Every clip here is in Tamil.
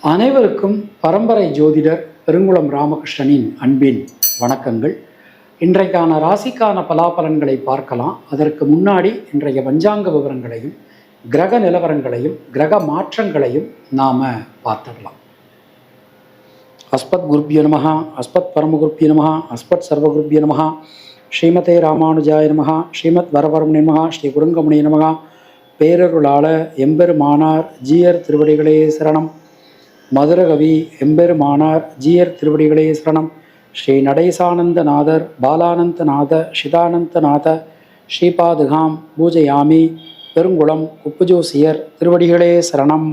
அனைவருக்கும் பரம்பரை ஜோதிடர் பெருங்குளம் ராமகிருஷ்ணனின் அன்பின் வணக்கங்கள். இன்றைக்கான ராசிக்கான பலாபலன்களை பார்க்கலாம். அதற்கு முன்னாடி இன்றைய பஞ்சாங்க விவரங்களையும் கிரக நிலவரங்களையும் கிரக மாற்றங்களையும் நாம் பார்த்துடலாம். அஸ்பத் குருப்பிய நமஹா, அஸ்பத் பரமகுருப்பிய நமஹா, அஸ்பத் சர்வகுருப்பிய நமஹா, ஸ்ரீமதே ராமானுஜாய நமஹா, ஸ்ரீமத் வரவரமுனி நமஹா, ஸ்ரீ குருங்கமுனி நமஹா. பேரருளாள எம்பெருமானார் ஜீயர் திருவடிகளே சரணம். மதுரகவி எம்பெருமானார் ஜீயர் திருவடிகளே சரணம். ஸ்ரீ நடேசானந்தநாதர் பாலானந்தநாத சிதானந்தநாத ஸ்ரீபாதுகாம் பூஜையாமி. பெருங்குளம் உப்புஜோசியர் திருவடிகளே சரணம்.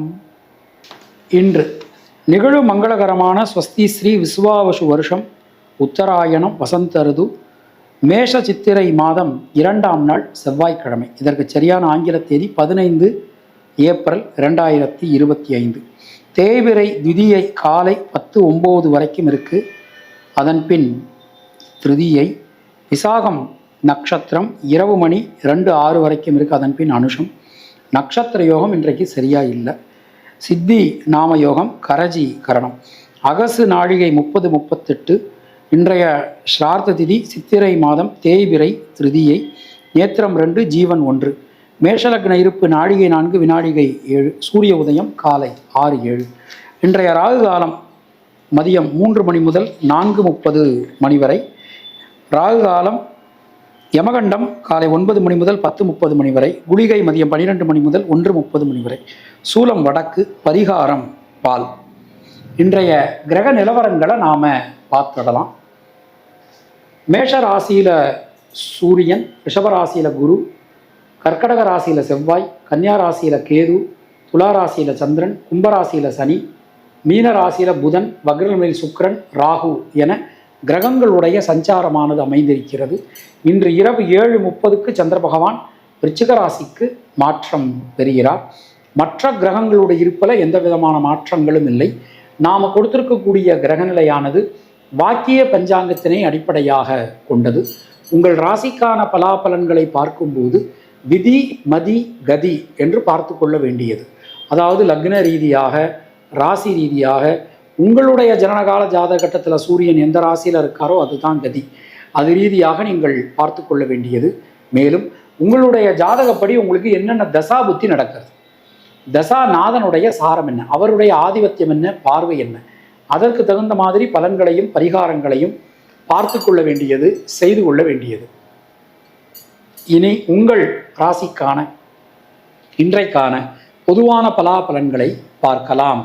இன்று நிகழு மங்களகரமான ஸ்வஸ்தி ஸ்ரீ விசுவாவசு வருஷம் உத்தராயணம் வசந்த ருது மேஷ சித்திரை மாதம் 2ஆம் நாள் செவ்வாய்க்கிழமை. இதற்கு சரியான ஆங்கில தேதி 15 ஏப்ரல் 2025. தேய்பிறை திதியை காலை 10:09 வரைக்கும் இருக்குது. அதன் பின் திருதியை விசாகம் நட்சத்திரம் இரவு மணி 2:06 வரைக்கும் இருக்குது. அதன் பின் அனுஷம் நட்சத்திர யோகம் இன்றைக்கு சரியாக இல்லை. சித்தி நாம யோகம் கரஜி கரணம். அகசு நாழிகை 30:38. இன்றைய ஸ்ரார்த்த திதி சித்திரை மாதம் தேய்பிறை திருதியை நேத்திரம் 2 ஜீவன் 1. மேஷலக்ன இருப்பு நாழிகை 4 வினாடிகை 7. சூரிய உதயம் காலை 6:07. இன்றைய ராகு காலம் மதியம் 3 மணி முதல் 4:30 மணி வரை. ராகு காலம் யமகண்டம் காலை 9 மணி முதல் 10:30 மணி வரை. குளிகை மதியம் 12 மணி முதல் 1:30 மணி வரை. சூலம் வடக்கு, பரிகாரம் பால். இன்றைய கிரக நிலவரங்களை நாம் பார்த்துடலாம். மேஷ ராசியில் சூரியன், ரிஷபராசியில் குரு, கர்க்கடக ராசியில் செவ்வாய், கன்னியா ராசியில் கேது, துலா ராசியில் சந்திரன், கும்பராசியில் சனி, மீன ராசியில் புதன், வக்ரமேல் சுக்கிரன், ராகு என கிரகங்களுடைய சஞ்சாரமானது அமைந்திருக்கிறது. இன்று இரவு 7:30க்கு சந்திர பகவான் விருச்சிக ராசிக்கு மாற்றம் பெறுகிறார். மற்ற கிரகங்களுடைய இருப்பில் எந்த விதமான மாற்றங்களும் இல்லை. நாம் கொடுத்திருக்கக்கூடிய கிரகநிலையானது வாக்கிய பஞ்சாங்கத்தினை அடிப்படையாக கொண்டது. உங்கள் ராசிக்கான பலாபலன்களை பார்க்கும்போது விதி மதி கதி என்று பார்த்து கொள்ள வேண்டியது. அதாவது லக்ன ரீதியாக, ராசி ரீதியாக, உங்களுடைய ஜனனகால ஜாதகட்டத்தில் சூரியன் எந்த ராசியில் இருக்காரோ அதுதான் கதி. அது ரீதியாக நீங்கள் பார்த்து கொள்ள வேண்டியது. மேலும் உங்களுடைய ஜாதகப்படி உங்களுக்கு என்னென்ன தசா புத்தி நடக்கிறது, தசாநாதனுடைய சாரம் என்ன, அவருடைய ஆதிபத்தியம் என்ன, பார்வை என்ன, அதற்கு தகுந்த மாதிரி பலன்களையும் பரிகாரங்களையும் பார்த்து கொள்ள வேண்டியது, செய்து கொள்ள வேண்டியது. இனி உங்கள் ராசிக்கான இன்றைக்கான பொதுவான பலாபலன்களை பார்க்கலாம்.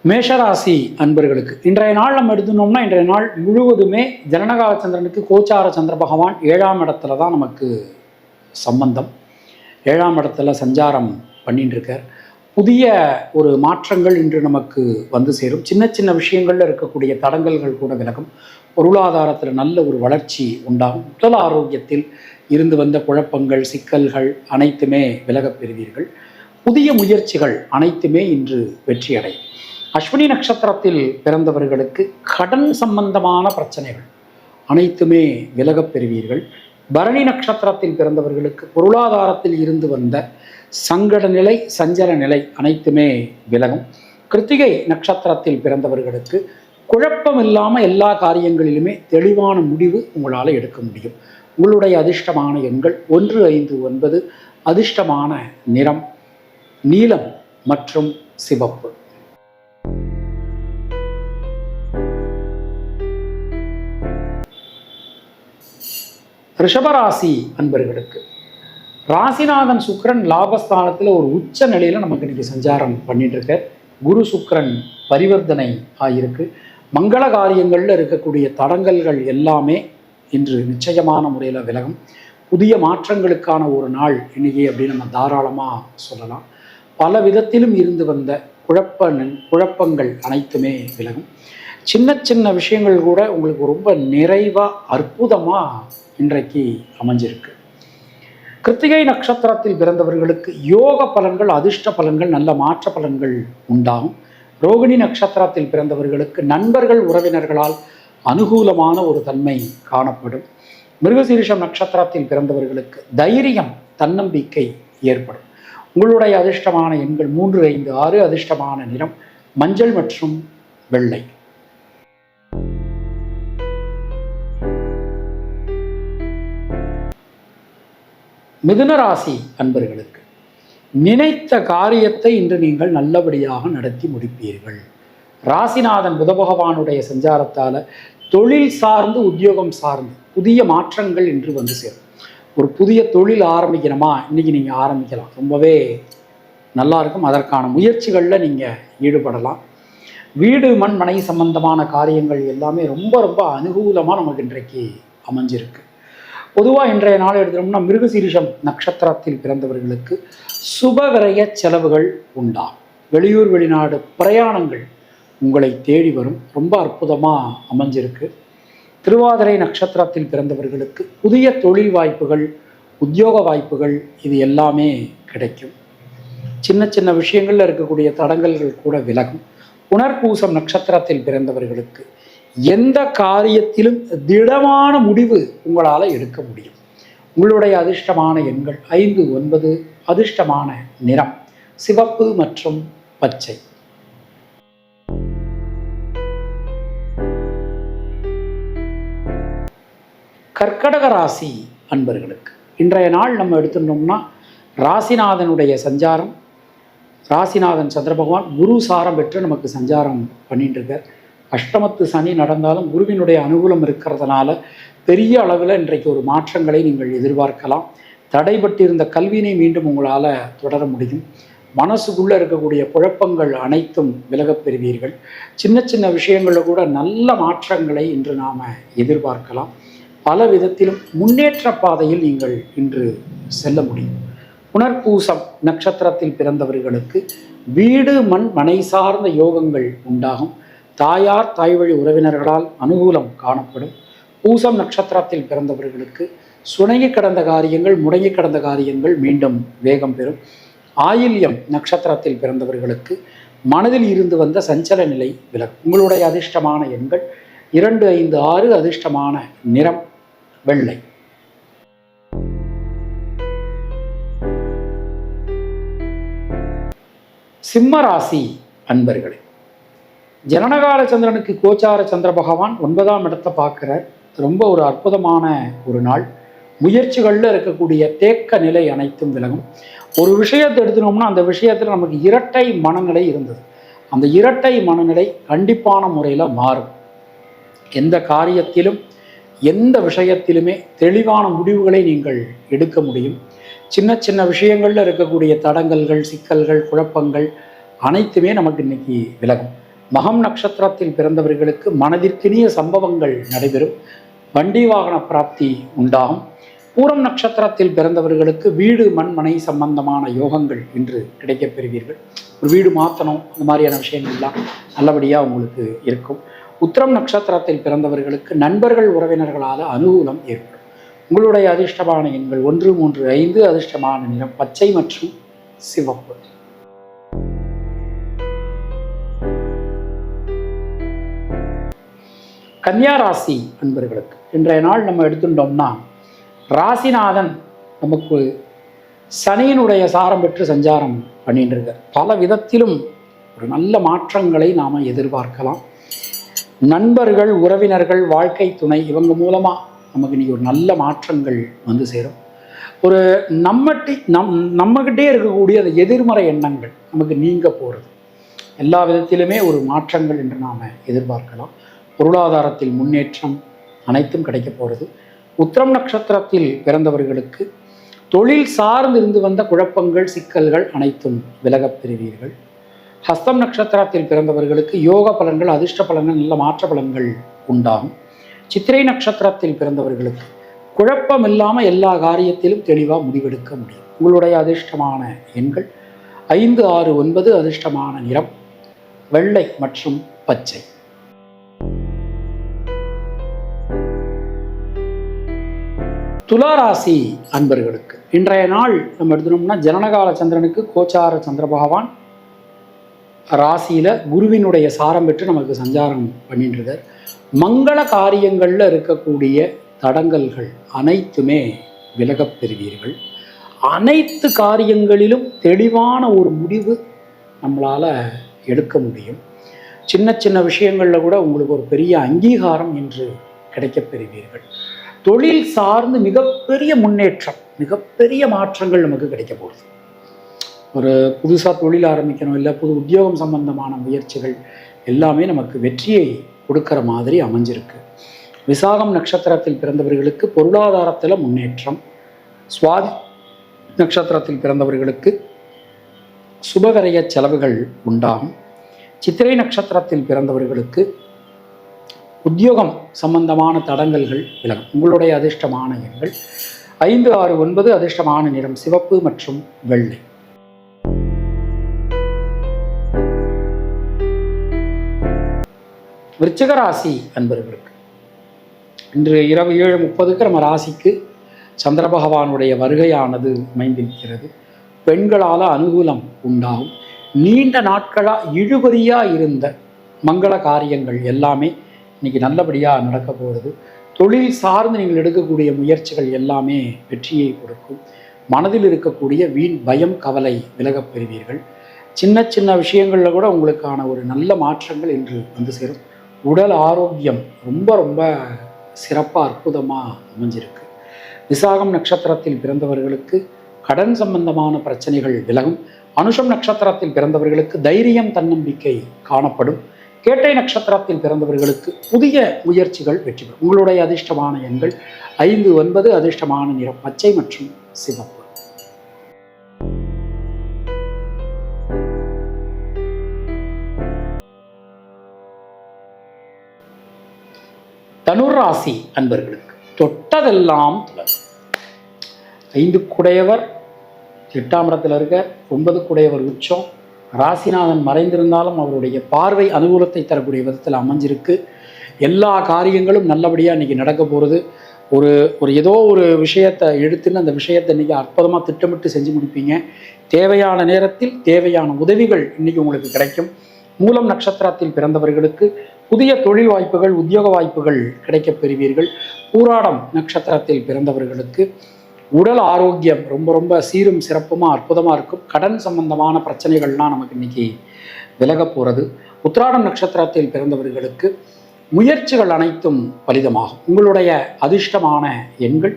மேஷராசி அன்பர்களுக்கு இன்றைய நாள் நம்ம எடுத்துனோம்னா, இன்றைய நாள் முழுவதுமே ஜனனகால சந்திரனுக்கு கோச்சார சந்திர பகவான் 7ஆம் இடத்துல தான் நமக்கு சம்பந்தம். 7ஆம் இடத்துல சஞ்சாரம் பண்ணிட்டு இருக்கார். புதிய ஒரு மாற்றங்கள் இன்று நமக்கு வந்து சேரும். சின்ன சின்ன விஷயங்கள்ல இருக்கக்கூடிய தடங்கல்கள் கூட விலகும். பொருளாதாரத்தில் நல்ல ஒரு வளர்ச்சி உண்டாகும். உடல் ஆரோக்கியத்தில் இருந்து வந்த குழப்பங்கள், சிக்கல்கள் அனைத்துமே விலகப் பெறுவீர்கள். புதிய முயற்சிகள் அனைத்துமே இன்று வெற்றியடையும். அஸ்வினி நட்சத்திரத்தில் பிறந்தவர்களுக்கு கடன் சம்பந்தமான பிரச்சனைகள் அனைத்துமே விலகப் பெறுவீர்கள். பரணி நட்சத்திரத்தில் பிறந்தவர்களுக்கு பொருளாதாரத்தில் இருந்து வந்த சங்கட நிலை, சஞ்சல நிலை அனைத்துமே விலகும். கிருத்திகை நட்சத்திரத்தில் பிறந்தவர்களுக்கு குழப்பம் இல்லாமல் எல்லா காரியங்களிலுமே தெளிவான முடிவு உங்களால் எடுக்க முடியும். உங்களுடைய அதிர்ஷ்டமான எண்கள் 1, 5, 9. அதிர்ஷ்டமான நிறம் நீலம் மற்றும் சிவப்பு. ரிஷபராசி அன்பர்களுக்கு ராசிநாதன் சுக்கிரன் லாபஸ்தானத்தில் ஒரு உச்ச நிலையில் நமக்கு இன்றைக்கி சஞ்சாரம் பண்ணிட்டு இருக்க. குரு சுக்கிரன் பரிவர்த்தனை ஆகியிருக்கு. மங்கள காரியங்களில் இருக்கக்கூடிய தடங்கல்கள் எல்லாமே இன்று நிச்சயமான முறையில் விலகும். புதிய மாற்றங்களுக்கான ஒரு நாள் இன்னைக்கு அப்படின்னு நம்ம தாராளமாக சொல்லலாம். பல விதத்திலும் இருந்து வந்த குழப்பங்கள் அனைத்துமே விலகும். சின்ன சின்ன விஷயங்கள் கூட உங்களுக்கு ரொம்ப நிறைவாக அற்புதமாக இன்றைக்கு அமைஞ்சிருக்கு. கிருத்திகை நட்சத்திரத்தில் பிறந்தவர்களுக்கு யோக பலன்கள், அதிர்ஷ்ட பலன்கள், நல்ல மாற்ற பலன்கள் உண்டாகும். ரோகிணி நட்சத்திரத்தில் பிறந்தவர்களுக்கு நண்பர்கள், உறவினர்களால் அனுகூலமான ஒரு தன்மை காணப்படும். மிருகசீரிஷம் நட்சத்திரத்தில் பிறந்தவர்களுக்கு தைரியம் தன்னம்பிக்கை ஏற்படும். உங்களுடைய அதிர்ஷ்டமான எண்கள் 3, 5, 6. அதிர்ஷ்டமான நிறம் மஞ்சள் மற்றும் வெள்ளை. மிதுன ராசி அன்பர்களுக்கு நினைத்த காரியத்தை இன்று நீங்கள் நல்லபடியாக நடத்தி முடிப்பீர்கள். ராசிநாதன் புத பகவானுடைய சஞ்சாரத்தால் தொழில் சார்ந்து உத்தியோகம் சார்ந்து புதிய மாற்றங்கள் இன்று வந்து சேரும். ஒரு புதிய தொழில் ஆரம்பிக்கணுமா, இன்றைக்கி நீங்கள் ஆரம்பிக்கலாம். ரொம்பவே நல்லா இருக்கும். அதற்கான முயற்சிகளில் நீங்கள் ஈடுபடலாம். வீடு மண் மனை சம்பந்தமான காரியங்கள் எல்லாமே ரொம்ப ரொம்ப அனுகூலமாக நமக்கு இன்றைக்கு அமைஞ்சிருக்கு. பொதுவாக இன்றைய நாள் எடுத்துட்டோம்னா மிருகசீரிஷம் நட்சத்திரத்தில் பிறந்தவர்களுக்கு சுபவிரய செலவுகள் உண்டாகும். வெளியூர் வெளிநாடு பிரயாணங்கள் உங்களை தேடி வரும். ரொம்ப அற்புதமாக அமைஞ்சிருக்கு. திருவாதிரை நட்சத்திரத்தில் பிறந்தவர்களுக்கு புதிய தொழில் வாய்ப்புகள், உத்தியோக வாய்ப்புகள் இது எல்லாமே கிடைக்கும். சின்ன சின்ன விஷயங்களில் இருக்கக்கூடிய தடங்கல்கள் கூட விலகும். புனர்பூசம் நட்சத்திரத்தில் பிறந்தவர்களுக்கு எந்த காரியத்திலும் திடமான முடிவு உங்களால் எடுக்க முடியும். உங்களுடைய அதிர்ஷ்டமான எண்கள் 5, 9. அதிர்ஷ்டமான நிறம் சிவப்பு மற்றும் பச்சை. கர்க்கடக ராசி அன்பர்களுக்கு இன்றைய நாள் நம்ம எடுத்துட்டோம்னா ராசிநாதனுடைய சஞ்சாரம். ராசிநாதன் சந்திர பகவான் குரு சாரம் பெற்று நமக்கு சஞ்சாரம் பண்ணிட்டு இருக்கார். அஷ்டமத்து சனி நடந்தாலும் குருவினுடைய அனுகூலம் இருக்கிறதுனால பெரிய அளவில் இன்றைக்கு ஒரு மாற்றங்களை நீங்கள் எதிர்பார்க்கலாம். தடைபட்டிருந்த கல்வியினை மீண்டும் உங்களால் தொடர முடியும். மனசுக்குள்ளே இருக்கக்கூடிய குழப்பங்கள் அனைத்தும் விலகப் பெறுவீர்கள். சின்ன சின்ன விஷயங்களில் கூட நல்ல மாற்றங்களை இன்று நாம் எதிர்பார்க்கலாம். பல விதத்திலும் முன்னேற்ற பாதையில் நீங்கள் இன்று செல்ல முடியும். புனர்பூசம் நட்சத்திரத்தில் பிறந்தவர்களுக்கு வீடு மண் மனை சார்ந்த யோகங்கள் உண்டாகும். தாயார் தாய் வழி உறவினர்களால் அனுகூலம் காணப்படும். பூசம் நட்சத்திரத்தில் பிறந்தவர்களுக்கு சுணங்கி கடந்த காரியங்கள், முடங்கி கடந்த காரியங்கள் மீண்டும் வேகம் பெறும். ஆயில்யம் நட்சத்திரத்தில் பிறந்தவர்களுக்கு மனதில் இருந்து வந்த சஞ்சல நிலை விலகும். உங்களுடைய அதிர்ஷ்டமான எண்கள் 2, 5, 6. அதிர்ஷ்டமான நிறம் வெள்ளை. சிம்ம ராசி அன்பர்களே, ஜனனகால சந்திரனுக்கு கோச்சார சந்திர பகவான் 9ஆம் இடத்தை பார்க்குறார். ரொம்ப ஒரு அற்புதமான ஒரு நாள். முயற்சிகளில் இருக்கக்கூடிய தேக்க நிலை அனைத்தும் விலகும். ஒரு விஷயத்தை எடுத்துனோம்னா அந்த விஷயத்தில் நமக்கு இரட்டை மனநிலை இருந்தது. அந்த இரட்டை மனநிலை கண்டிப்பான முறையில் மாறும். எந்த காரியத்திலும் எந்த விஷயத்திலுமே தெளிவான முடிவுகளை நீங்கள் எடுக்க முடியும். சின்ன சின்ன விஷயங்களில் இருக்கக்கூடிய தடங்கல்கள், சிக்கல்கள், குழப்பங்கள் அனைத்துமே நமக்கு இன்னைக்கு விலகும். மகம் நட்சத்திரத்தில் பிறந்தவர்களுக்கு மனதிற்கினிய சம்பவங்கள் நடைபெறும். வண்டி வாகன பிராப்தி உண்டாகும். பூரம் நட்சத்திரத்தில் பிறந்தவர்களுக்கு வீடு மண் மனை சம்பந்தமான யோகங்கள் இன்று கிடைக்கப் பெறுவீர்கள். ஒரு வீடு மாற்றணும், அந்த மாதிரியான விஷயங்கள்லாம் நல்லபடியாக உங்களுக்கு இருக்கும். உத்திரம் நட்சத்திரத்தில் பிறந்தவர்களுக்கு நண்பர்கள் உறவினர்களால் அனுகூலம் ஏற்படும். உங்களுடைய அதிர்ஷ்டமான எண்கள் 1, 3, 5. அதிர்ஷ்டமான நிறம் பச்சை மற்றும் சிவப்பு. கன்னியா ராசி அன்பர்களுக்கு இன்றைய நாள் நம்ம எடுத்துட்டோம்னா ராசிநாதன் நமக்கு சனியினுடைய சாரம் பெற்று சஞ்சாரம் பண்ணிட்டு இருக்கார். பல விதத்திலும் ஒரு நல்ல மாற்றங்களை நாம் எதிர்பார்க்கலாம். நண்பர்கள், உறவினர்கள், வாழ்க்கை துணை இவங்க மூலமாக நமக்கு இன்றைக்கி ஒரு நல்ல மாற்றங்கள் வந்து சேரும். ஒரு நம்மகிட்டே இருக்கக்கூடிய அந்த எதிர்மறை எண்ணங்கள் நமக்கு நீங்க போகிறது. எல்லா விதத்திலுமே ஒரு மாற்றங்கள் என்று நாம் எதிர்பார்க்கலாம். பொருளாதாரத்தில் முன்னேற்றம் அனைத்தும் கிடைக்க போகிறது. உத்திரம் நட்சத்திரத்தில் பிறந்தவர்களுக்கு தொழில் சார்ந்து இருந்து வந்த குழப்பங்கள், சிக்கல்கள் அனைத்தும் விலகப் பெறுவீர்கள். ஹஸ்தம் நட்சத்திரத்தில் பிறந்தவர்களுக்கு யோக பலன்கள், அதிர்ஷ்ட பலன்கள், நல்ல மாற்ற பலன்கள் உண்டாகும். சித்திரை நட்சத்திரத்தில் பிறந்தவர்களுக்கு குழப்பம் இல்லாமல் எல்லா காரியத்திலும் தெளிவாக முடிவெடுக்க முடியும். உங்களுடைய அதிர்ஷ்டமான எண்கள் 5, 6, 9. அதிர்ஷ்டமான நிறம் வெள்ளை மற்றும் பச்சை. துளாராசி அன்பர்களுக்கு இன்றைய நாள் நம்ம எடுத்துனோம்னா ஜனனகால சந்திரனுக்கு கோச்சார சந்திர பகவான் ராசியில் குருவினுடைய சாரம் பெற்று நமக்கு சஞ்சாரம் பண்ணிட்டு இருக்கார். மங்கள காரியங்களில் இருக்கக்கூடிய தடங்கல்கள் அனைத்துமே விலகப் பெறுவீர்கள். அனைத்து காரியங்களிலும் தெளிவான ஒரு முடிவு நம்மளால் எடுக்க முடியும். சின்ன சின்ன விஷயங்களில் கூட உங்களுக்கு ஒரு பெரிய அங்கீகாரம் என்று கிடைக்கப் பெறுவீர்கள். தொழில் சார்ந்து மிகப்பெரிய முன்னேற்றம், மிகப்பெரிய மாற்றங்கள் நமக்கு கிடைக்க போகுது. ஒரு புதுசாக தொழில் ஆரம்பிக்கணும், இல்லை புது உத்தியோகம் சம்பந்தமான முயற்சிகள் எல்லாமே நமக்கு வெற்றியை கொடுக்குற மாதிரி அமைஞ்சிருக்கு. விசாகம் நட்சத்திரத்தில் பிறந்தவர்களுக்கு பொருளாதாரத்தில் முன்னேற்றம். சுவாதி நட்சத்திரத்தில் பிறந்தவர்களுக்கு சுபகரைய செலவுகள் உண்டாகும். சித்திரை நட்சத்திரத்தில் பிறந்தவர்களுக்கு உத்தியோகம் சம்பந்தமான தடங்கல்கள் விலகும். உங்களுடைய அதிர்ஷ்டமான எண்கள் 5, 6, 9. அதிர்ஷ்டமான நிறம் சிவப்பு மற்றும் வெள்ளை. விருச்சிக ராசி அன்பர்களுக்கு இன்று இரவு 7:30 நம்ம ராசிக்கு சந்திர பகவானுடைய வருகையானது அமைந்திருக்கிறது. பெண்களால் அனுகூலம் உண்டாகும். நீண்ட நாட்களாக இழுபறியாக இருந்த மங்கள காரியங்கள் எல்லாமே இன்னைக்கு நல்லபடியாக நடக்க போகிறது. தொழில் சார்ந்து நீங்கள் எடுக்கக்கூடிய முயற்சிகள் எல்லாமே வெற்றியை கொடுக்கும். மனதில் இருக்கக்கூடிய வீண் பயம் கவலை விலகப் பெறுவீர்கள். சின்ன சின்ன விஷயங்களில் கூட உங்களுக்கான ஒரு நல்ல மாற்றங்கள் இன்று வந்து சேரும். உடல் ஆரோக்கியம் ரொம்ப ரொம்ப சிறப்பாக அற்புதமாக அமைஞ்சிருக்கு. விசாகம் நட்சத்திரத்தில் பிறந்தவர்களுக்கு கடன் சம்பந்தமான பிரச்சனைகள் விலகும். அனுஷம் நட்சத்திரத்தில் பிறந்தவர்களுக்கு தைரியம் தன்னம்பிக்கை காணப்படும். கேட்டை நட்சத்திரத்தில் பிறந்தவர்களுக்கு புதிய முயற்சிகள் வெற்றி பெறும். உங்களுடைய அதிர்ஷ்டமான எண்கள் 5, 9. அதிர்ஷ்டமான நிறம் பச்சை மற்றும் சிவப்பு. தனுர் ராசி அன்பர்களுக்கு தொட்டதெல்லாம் துலங்கும். 5 குடையவர் 8ஆம் இடத்துல இருக்க, 9 குடையவர் உச்சம். ராசிநாதன் மறைந்திருந்தாலும் அவருடைய பார்வை அனுகூலத்தை தரக்கூடிய விதத்தில் அமைஞ்சிருக்கு. எல்லா காரியங்களும் நல்லபடியாக இன்றைக்கி நடக்க போகிறது. ஒரு ஏதோ ஒரு விஷயத்தை எடுத்துன்னு அந்த விஷயத்தை இன்றைக்கி அற்புதமாக திட்டமிட்டு செஞ்சு முடிப்பீங்க. தேவையான நேரத்தில் தேவையான உதவிகள் இன்றைக்கி உங்களுக்கு கிடைக்கும். மூலம் நட்சத்திரத்தில் பிறந்தவர்களுக்கு புதிய தொழில் வாய்ப்புகள், உத்தியோக வாய்ப்புகள் கிடைக்கப் பெறுவீர்கள். பூராடம் நட்சத்திரத்தில் பிறந்தவர்களுக்கு உடல் ஆரோக்கியம் ரொம்ப ரொம்ப சீரும் சிறப்புமாக அற்புதமாக இருக்கும். கடன் சம்பந்தமான பிரச்சனைகள்லாம் நமக்கு இன்னைக்கு விலக போகிறது. உத்திராடம் நட்சத்திரத்தில் பிறந்தவர்களுக்கு முயற்சிகள் அனைத்தும் பலிதமாகும். உங்களுடைய அதிர்ஷ்டமான எண்கள்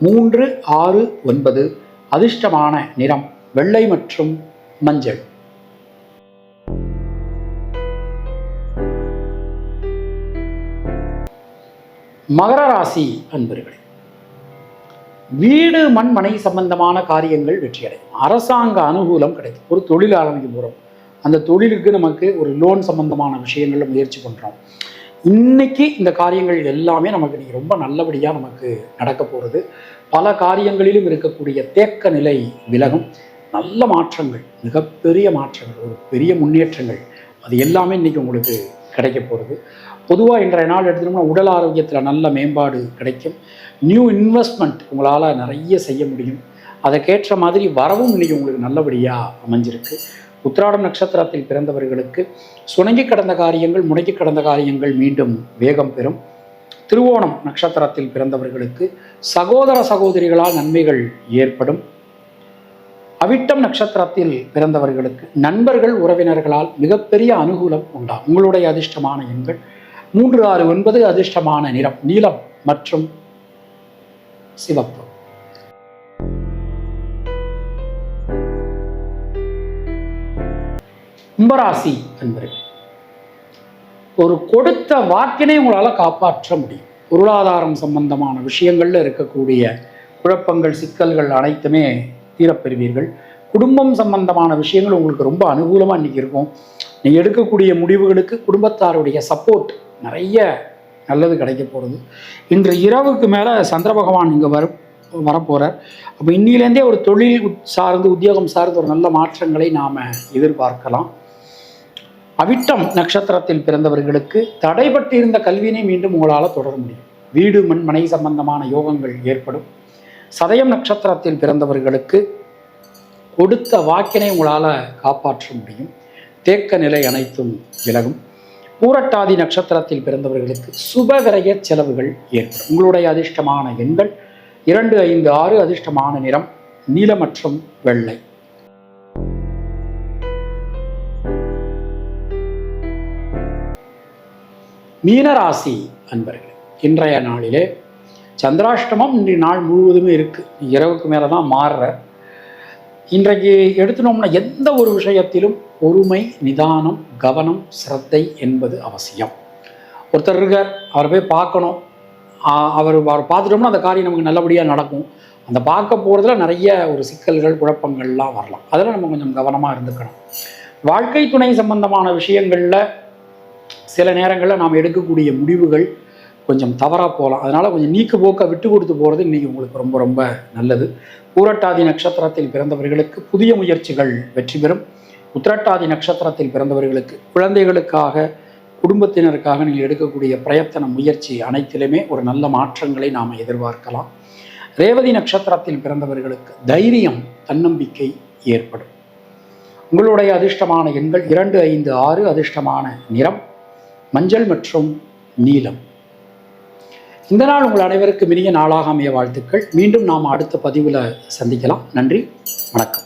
3, 6, 9. அதிர்ஷ்டமான நிறம் வெள்ளை மற்றும் மஞ்சள். மகர ராசி அன்பர்களே, வீடு மண் மனை சம்பந்தமான காரியங்கள் வெற்றியடையும். அரசாங்க அனுகூலம் கிடைக்கும். ஒரு தொழில் ஆரம்பிக்க போகிறோம், அந்த தொழிலுக்கு நமக்கு ஒரு லோன் சம்பந்தமான விஷயங்களில் முயற்சி பண்ணுறோம். இன்னைக்கு இந்த காரியங்கள் எல்லாமே நமக்கு இன்னைக்கு ரொம்ப நல்லபடியாக நமக்கு நடக்க போகிறது. பல காரியங்களிலும் இருக்கக்கூடிய தேக்க நிலை விலகும். நல்ல மாற்றங்கள், மிகப்பெரிய மாற்றங்கள், ஒரு பெரிய முன்னேற்றங்கள் அது எல்லாமே இன்னைக்கு உங்களுக்கு கிடைக்க போகிறது. பொதுவாக இன்றைய நாள் எடுத்துட்டோம்னா உடல் ஆரோக்கியத்தில் நல்ல மேம்பாடு கிடைக்கும். நியூ இன்வெஸ்ட்மெண்ட் உங்களால் நிறைய செய்ய முடியும். அதற்கேற்ற மாதிரி வரவும் இன்றைக்கி உங்களுக்கு நல்லபடியாக அமைஞ்சிருக்கு. உத்திராடம் நட்சத்திரத்தில் பிறந்தவர்களுக்கு சுணங்கி கடந்த காரியங்கள், முடங்கி கடந்த காரியங்கள் மீண்டும் வேகம் பெறும். திருவோணம் நட்சத்திரத்தில் பிறந்தவர்களுக்கு சகோதர சகோதரிகளால் நன்மைகள் ஏற்படும். அவிட்டம் நட்சத்திரத்தில் பிறந்தவர்களுக்கு நண்பர்கள் உறவினர்களால் மிகப்பெரிய அனுகூலம் உண்டாகும். உங்களுடைய அதிர்ஷ்டமான எண்கள் 3, 6, 9. அதிர்ஷ்டமான நிறம் நீலம் மற்றும் சிவப்பு. கும்பராசி என்பவர்கள், ஒரு கொடுத்த வாக்கினை உங்களால் காப்பாற்ற முடியும். பொருளாதாரம் சம்பந்தமான விஷயங்கள்ல இருக்கக்கூடிய குழப்பங்கள், சிக்கல்கள் அனைத்துமே தீரப்பெறுவீர்கள். குடும்பம் சம்பந்தமான விஷயங்கள் உங்களுக்கு ரொம்ப அனுகூலமாக இன்றைக்கி இருக்கும். நீங்கள் எடுக்கக்கூடிய முடிவுகளுக்கு குடும்பத்தாருடைய சப்போர்ட் நிறைய நல்லது கிடைக்க போகிறது. இன்று இரவுக்கு மேலே சந்திர பகவான் இங்கே வரப்போகிறார். அப்போ இன்னிலேருந்தே ஒரு தொழில் சார்ந்து, உத்தியோகம் சார்ந்து ஒரு நல்ல மாற்றங்களை நாம் எதிர்பார்க்கலாம். அவிட்டம் நட்சத்திரத்தில் பிறந்தவர்களுக்கு தடைபட்டிருந்த கல்வியினை மீண்டும் உங்களால் தொடர முடியும். வீடு மண் மனை சம்பந்தமான யோகங்கள் ஏற்படும். சதயம் நட்சத்திரத்தில் பிறந்தவர்களுக்கு கொடுத்த வாக்கினை உங்களால் காப்பாற்ற முடியும். தேக்க நிலை அனைத்தும் விலகும். பூரட்டாதி நட்சத்திரத்தில் பிறந்தவர்களுக்கு சுபவிரய செலவுகள் ஏற்படும். உங்களுடைய அதிர்ஷ்டமான எண்கள் 2, 5, 6. அதிர்ஷ்டமான நிறம் நீலம் மற்றும் வெள்ளை. மீனராசி அன்பர்களே, இன்றைய நாளிலே சந்திராஷ்டமம் இன்றைய நாள் முழுவதுமே இருக்குது. இரவுக்கு மேலே தான் மாறுற. இன்றைக்கு எடுத்துனோம்னா எந்த ஒரு விஷயத்திலும் பொறுமை, நிதானம், கவனம், சிரத்தை என்பது அவசியம். ஒருத்தர் இருக்கார், அவரை போய் பார்க்கணும். அவர் பார்த்துட்டோம்னா அந்த காரியம் நமக்கு நல்லபடியாக நடக்கும். அந்த பார்க்க போகிறதுல நிறைய ஒரு சிக்கல்கள், குழப்பங்கள்லாம் வரலாம். அதில் நம்ம கொஞ்சம் கவனமாக இருந்துக்கணும். வாழ்க்கை துணை சம்பந்தமான விஷயங்களில் சில நேரங்களில் நாம் எடுக்கக்கூடிய முடிவுகள் கொஞ்சம் தவறாக போகலாம். அதனால் கொஞ்சம் நீக்கு போக்க விட்டு கொடுத்து போகிறது இன்றைக்கி உங்களுக்கு ரொம்ப ரொம்ப நல்லது. பூரட்டாதி நட்சத்திரத்தில் பிறந்தவர்களுக்கு புதிய முயற்சிகள் வெற்றி பெறும். உத்திரட்டாதி நட்சத்திரத்தில் பிறந்தவர்களுக்கு குழந்தைகளுக்காக, குடும்பத்தினருக்காக நீங்கள் எடுக்கக்கூடிய பிரயத்தன முயற்சி அனைத்திலுமே ஒரு நல்ல மாற்றங்களை நாம் எதிர்பார்க்கலாம். ரேவதி நட்சத்திரத்தில் பிறந்தவர்களுக்கு தைரியம், தன்னம்பிக்கை ஏற்படும். உங்களுடைய அதிர்ஷ்டமான எண்கள் 2, 5, 6. அதிர்ஷ்டமான நிறம் மஞ்சள் மற்றும் நீலம். இந்த நாள் உங்கள் அனைவருக்கும் இனிய நாளாக அமைய வாழ்த்துக்கள். மீண்டும் நாம் அடுத்த பதிவில் சந்திக்கலாம். நன்றி, வணக்கம்.